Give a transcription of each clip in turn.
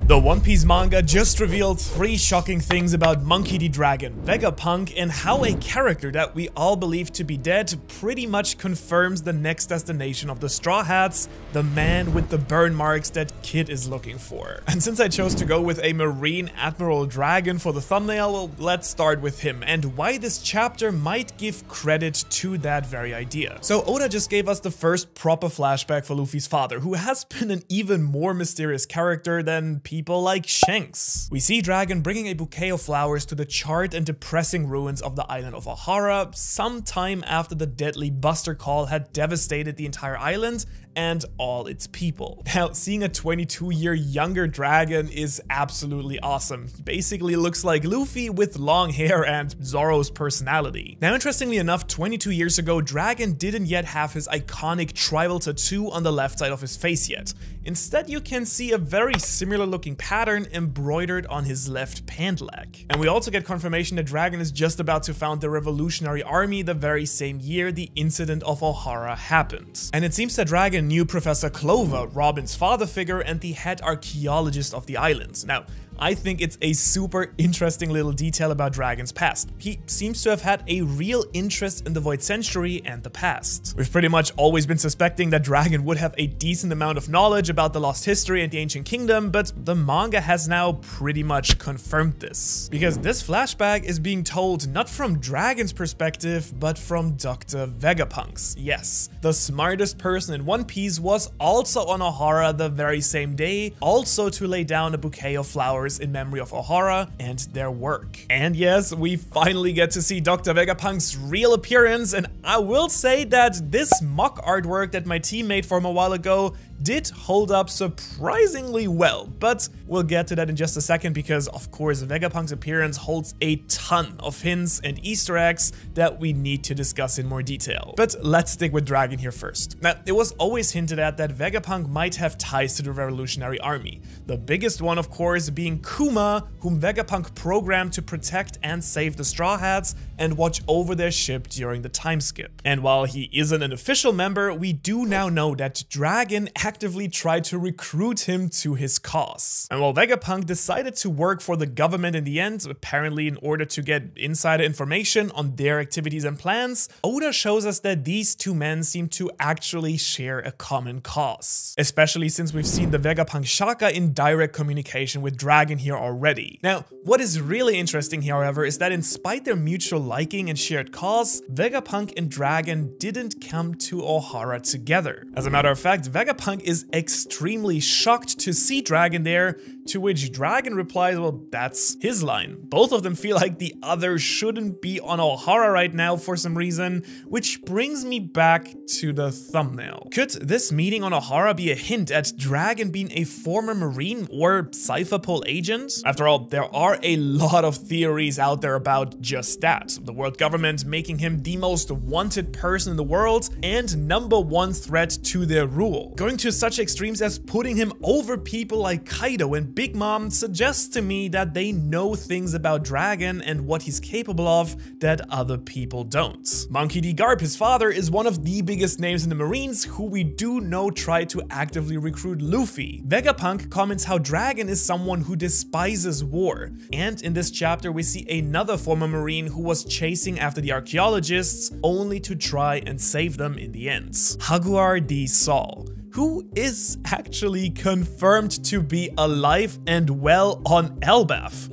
The One Piece manga just revealed 3 shocking things about Monkey D. Dragon, Vegapunk, and how a character that we all believe to be dead pretty much confirms the next destination of the Straw Hats, the man with the burn marks that Kid is looking for. And since I chose to go with a Marine Admiral Dragon for the thumbnail, well, let's start with him and why this chapter might give credit to that very idea. So Oda just gave us the first proper flashback for Luffy's father, who has been an even more mysterious character than people like Shanks. We see Dragon bringing a bouquet of flowers to the charred and depressing ruins of the island of Ohara sometime after the deadly Buster Call had devastated the entire island and all its people. Now, seeing a 22-year younger Dragon is absolutely awesome. Basically looks like Luffy with long hair and Zoro's personality. Now, interestingly enough, 22 years ago, Dragon didn't yet have his iconic tribal tattoo on the left side of his face yet. Instead, you can see a very similar looking pattern embroidered on his left pant leg. And we also get confirmation that Dragon is just about to found the Revolutionary Army the very same year the incident of Ohara happened. And it seems that Dragon knew Professor Clover, Robin's father figure and the head archaeologist of the islands. Now, I think it's a super interesting little detail about Dragon's past. He seems to have had a real interest in the Void Century and the past. We've pretty much always been suspecting that Dragon would have a decent amount of knowledge about the lost history and the ancient kingdom, but the manga has now pretty much confirmed this. Because this flashback is being told not from Dragon's perspective, but from Dr. Vegapunk's. Yes, the smartest person in One Piece was also on Ohara the very same day, also to lay down a bouquet of flowers in memory of Ohara and their work. And yes, we finally get to see Dr. Vegapunk's real appearance, and I will say that this mock artwork that my team made for him a while ago did hold up surprisingly well, but we'll get to that in just a second because, of course, Vegapunk's appearance holds a ton of hints and Easter eggs that we need to discuss in more detail. But let's stick with Dragon here first. Now, it was always hinted at that Vegapunk might have ties to the Revolutionary Army. The biggest one, of course, being Kuma, whom Vegapunk programmed to protect and save the Straw Hats and watch over their ship during the time skip. And while he isn't an official member, we do now know that Dragon actively tried to recruit him to his cause. And while Vegapunk decided to work for the government in the end, apparently in order to get insider information on their activities and plans, Oda shows us that these two men seem to actually share a common cause. Especially since we've seen the Vegapunk Shaka in direct communication with Dragon here already. Now, what is really interesting here, however, is that in spite their mutual liking and shared cause, Vegapunk and Dragon didn't come to Ohara together. As a matter of fact, Vegapunk is extremely shocked to see Dragon there, to which Dragon replies, well, that's his line. Both of them feel like the other shouldn't be on Ohara right now for some reason, which brings me back to the thumbnail. Could this meeting on Ohara be a hint at Dragon being a former Marine or 𝙻𝚎𝚐𝚎𝚗𝚍 agent? After all, there are a lot of theories out there about just that. The world government making him the most wanted person in the world and #1 threat to their rule. Going to such extremes as putting him over people like Kaido and Big Mom suggests to me that they know things about Dragon and what he's capable of that other people don't. Monkey D. Garp, his father, is one of the biggest names in the Marines who we do know tried to actively recruit Luffy. Vegapunk comments how Dragon is someone who despises war, and in this chapter we see another former Marine who was chasing after the archaeologists only to try and save them in the end. Haguar D. Saul, who is actually confirmed to be alive and well on Elbaf.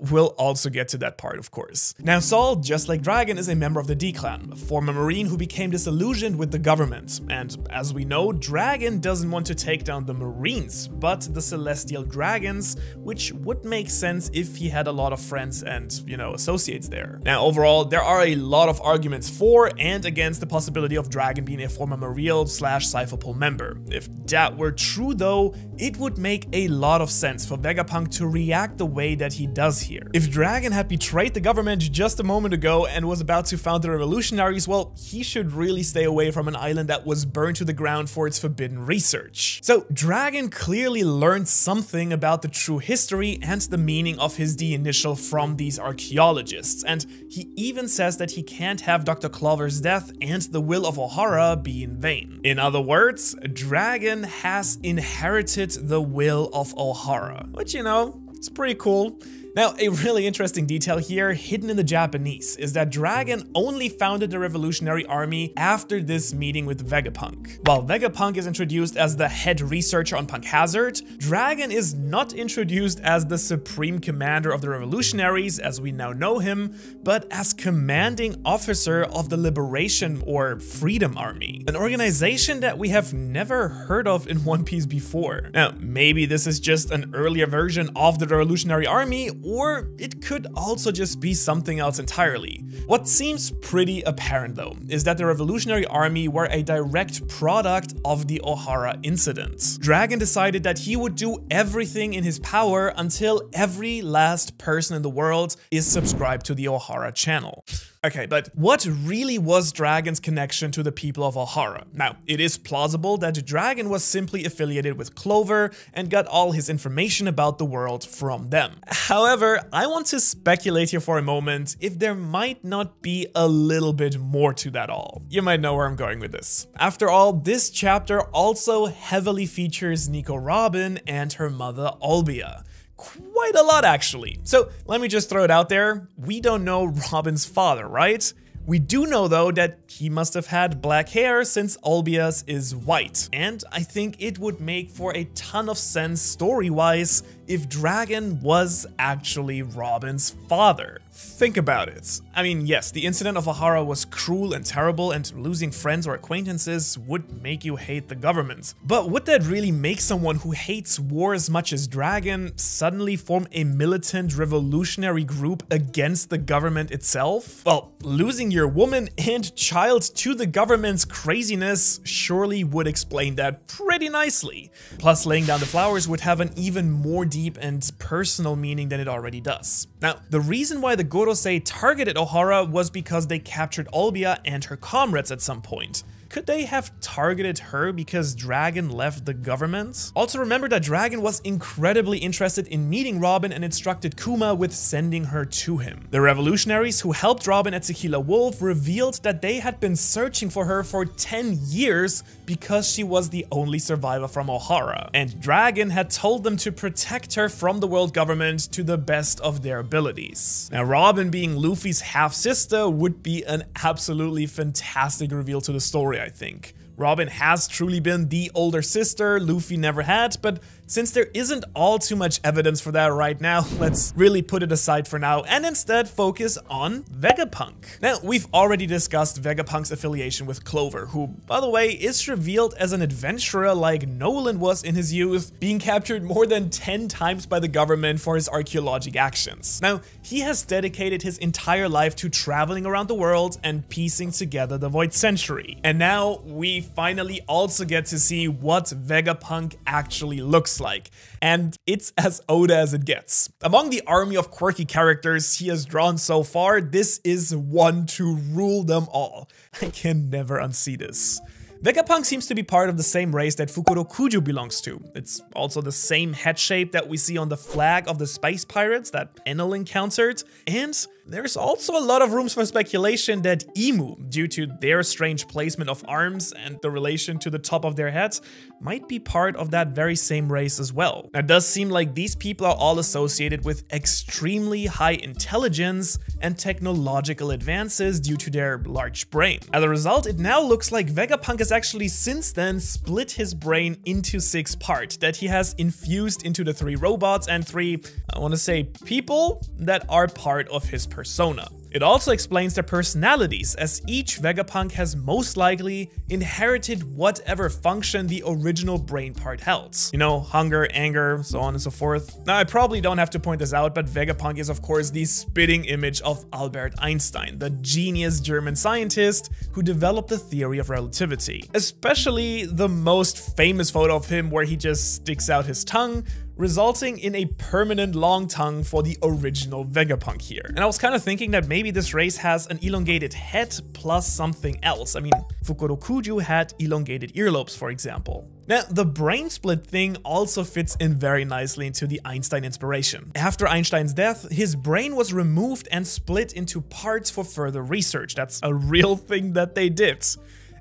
We'll also get to that part, of course. Now, Saul, just like Dragon, is a member of the D-Clan, a former Marine who became disillusioned with the government. And as we know, Dragon doesn't want to take down the Marines, but the Celestial Dragons, which would make sense if he had a lot of friends and, associates there. Now, overall, there are a lot of arguments for and against the possibility of Dragon being a former Marine/𝙻𝚎𝚐𝚎𝚗 member. If that were true, though, it would make a lot of sense for Vegapunk to react the way that he does here. If Dragon had betrayed the government just a moment ago and was about to found the revolutionaries, well, he should really stay away from an island that was burned to the ground for its forbidden research. So Dragon clearly learned something about the true history and the meaning of his D initial from these archaeologists, and he even says that he can't have Dr. Clover's death and the will of Ohara be in vain. In other words, Dragon has inherited accepted the will of Ohara, which, you know, it's pretty cool. Now, a really interesting detail here, hidden in the Japanese, is that Dragon only founded the revolutionary army after this meeting with Vegapunk. While Vegapunk is introduced as the head researcher on Punk Hazard, Dragon is not introduced as the supreme commander of the revolutionaries, as we now know him, but as commanding officer of the Liberation or Freedom Army, an organization that we have never heard of in One Piece before. Now, maybe this is just an earlier version of the revolutionary army, or it could also just be something else entirely. What seems pretty apparent though, is that the Revolutionary Army were a direct product of the Ohara incident. Dragon decided that he would do everything in his power until every last person in the world is subscribed to the Ohara channel. Okay, but what really was Dragon's connection to the people of Ohara? Now, it is plausible that Dragon was simply affiliated with Clover and got all his information about the world from them. However, I want to speculate here for a moment if there might not be a little bit more to that all. You might know where I'm going with this. After all, this chapter also heavily features Nico Robin and her mother Olbia. Quite a lot, actually. So let me just throw it out there. We don't know Robin's father, right? We do know though that he must have had black hair since Olbia's is white. And I think it would make for a ton of sense story-wise if Dragon was actually Robin's father. Think about it. I mean, yes, the incident of Ohara was cruel and terrible, and losing friends or acquaintances would make you hate the government. But would that really make someone who hates war as much as Dragon suddenly form a militant revolutionary group against the government itself? Well, losing your woman and child to the government's craziness surely would explain that pretty nicely. Plus, laying down the flowers would have an even more deep and personal meaning than it already does. Now, the reason why the Gorosei targeted Ohara was because they captured Olbia and her comrades at some point. Could they have targeted her because Dragon left the government? Also remember that Dragon was incredibly interested in meeting Robin and instructed Kuma with sending her to him. The revolutionaries who helped Robin at Tequila Wolf revealed that they had been searching for her for 10 years because she was the only survivor from Ohara, and Dragon had told them to protect her from the world government to the best of their abilities. Now, Robin being Luffy's half-sister would be an absolutely fantastic reveal to the story, I think. Robin has truly been the older sister Luffy never had, but since there isn't all too much evidence for that right now, let's really put it aside for now and instead focus on Vegapunk. Now, we've already discussed Vegapunk's affiliation with Clover, who, by the way, is revealed as an adventurer like Nolan was in his youth, being captured more than 10 times by the government for his archaeologic actions. Now, he has dedicated his entire life to traveling around the world and piecing together the Void Century. And now, we finally also get to see what Vegapunk actually looks like, and it's as Oda as it gets. Among the army of quirky characters he has drawn so far, this is one to rule them all. I can never unsee this. Vegapunk seems to be part of the same race that Fukurokuju belongs to. It's also the same head shape that we see on the flag of the space pirates that Enel encountered, and there's also a lot of room for speculation that Emu, due to their strange placement of arms and the relation to the top of their heads, might be part of that very same race as well. Now, it does seem like these people are all associated with extremely high intelligence and technological advances due to their large brain. As a result, it now looks like Vegapunk has actually since then split his brain into 6 parts that he has infused into the 3 robots and 3, I want to say, people that are part of his persona. It also explains their personalities, as each Vegapunk has most likely inherited whatever function the original brain part held. You know, hunger, anger, so on and so forth. Now, I probably don't have to point this out, but Vegapunk is of course the spitting image of Albert Einstein, the genius German scientist who developed the theory of relativity. Especially the most famous photo of him where he just sticks out his tongue, resulting in a permanent long tongue for the original Vegapunk here. And I was kind of thinking that maybe this race has an elongated head plus something else. I mean, Fukurokuju had elongated earlobes, for example. Now, the brain split thing also fits in very nicely into the Einstein inspiration. After Einstein's death, his brain was removed and split into parts for further research. That's a real thing that they did.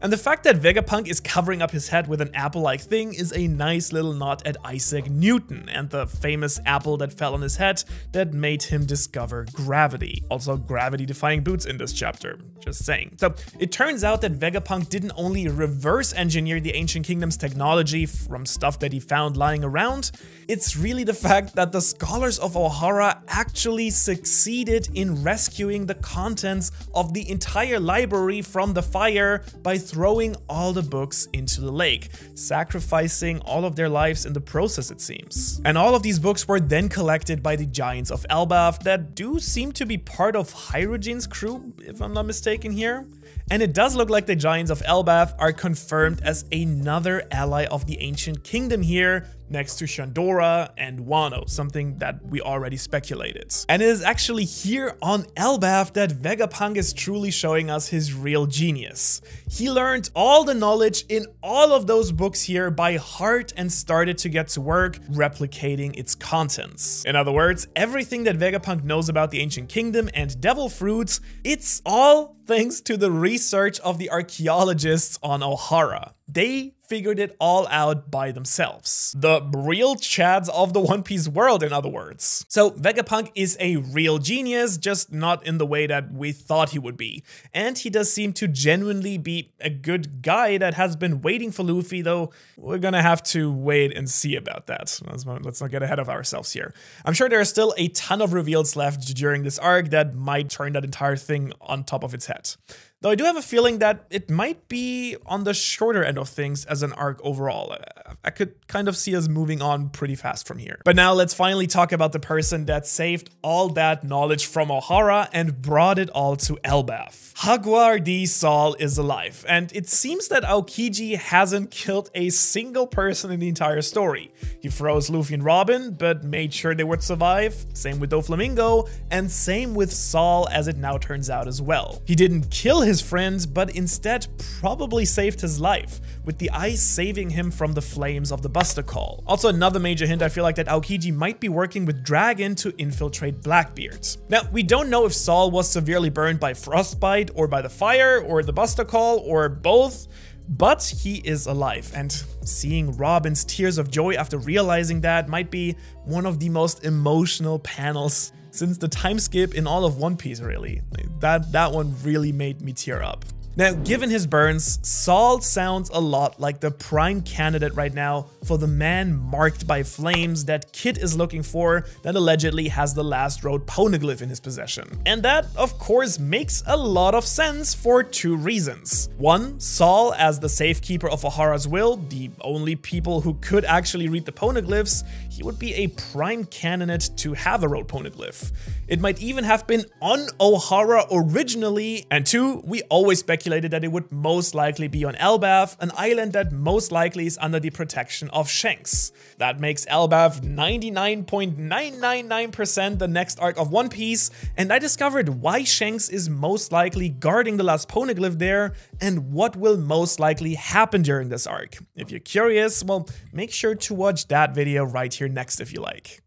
And the fact that Vegapunk is covering up his head with an apple-like thing is a nice little nod at Isaac Newton and the famous apple that fell on his head that made him discover gravity. Also gravity-defying boots in this chapter, just saying. So it turns out that Vegapunk didn't only reverse engineer the Ancient Kingdom's technology from stuff that he found lying around, it's really the fact that the scholars of Ohara actually succeeded in rescuing the contents of the entire library from the fire by throwing all the books into the lake, sacrificing all of their lives in the process, it seems. And all of these books were then collected by the Giants of Elbaf that do seem to be part of 𝙬𝚎𝚗𝚎 crew, if I'm not mistaken here. And it does look like the Giants of Elbaf are confirmed as another ally of the Ancient Kingdom here, next to Shandora and Wano, something that we already speculated. And it is actually here on Elbaf that Vegapunk is truly showing us his real genius. He learned all the knowledge in all of those books here by heart and started to get to work replicating its contents. In other words, everything that Vegapunk knows about the Ancient Kingdom and devil fruits, it's all thanks to the research of the archaeologists on Ohara. They figured it all out by themselves. The real Chads of the One Piece world, in other words. So Vegapunk is a real genius, just not in the way that we thought he would be. And he does seem to genuinely be a good guy that has been waiting for Luffy, though we're gonna have to wait and see about that. Let's not get ahead of ourselves here. I'm sure there are still a ton of reveals left during this arc that might turn that entire thing on top of its head. Though I do have a feeling that it might be on the shorter end of things as an arc overall. I could kind of see us moving on pretty fast from here. But now let's finally talk about the person that saved all that knowledge from Ohara and brought it all to Elbaf. Jaguar D. Saul is alive, and it seems that Aokiji hasn't killed a single person in the entire story. He froze Luffy and Robin, but made sure they would survive, same with Doflamingo, and same with Saul as it now turns out as well. He didn't kill his friend, but instead probably saved his life, with the ice saving him from the flames of the Buster Call. Also another major hint, I feel like that Aokiji might be working with Dragon to infiltrate Blackbeard. Now, we don't know if Saul was severely burned by frostbite or by the fire or the Buster Call or both, but he is alive, and seeing Robin's tears of joy after realizing that might be one of the most emotional panels since the time skip in all of One Piece, really. That one really made me tear up. Now, given his burns, Saul sounds a lot like the prime candidate right now for the man marked by flames that Kid is looking for that allegedly has the last road poneglyph in his possession. And that, of course, makes a lot of sense for two reasons. One, Saul as the safekeeper of Ohara's will, the only people who could actually read the poneglyphs, he would be a prime candidate to have a road poneglyph. It might even have been on Ohara originally. And two, we always speculated that it would most likely be on Elbaf, an island that most likely is under the protection of Shanks. That makes Elbaf 99.999% the next arc of One Piece, and I discovered why Shanks is most likely guarding the last poneglyph there, and what will most likely happen during this arc. If you're curious, well, make sure to watch that video right here next if you like.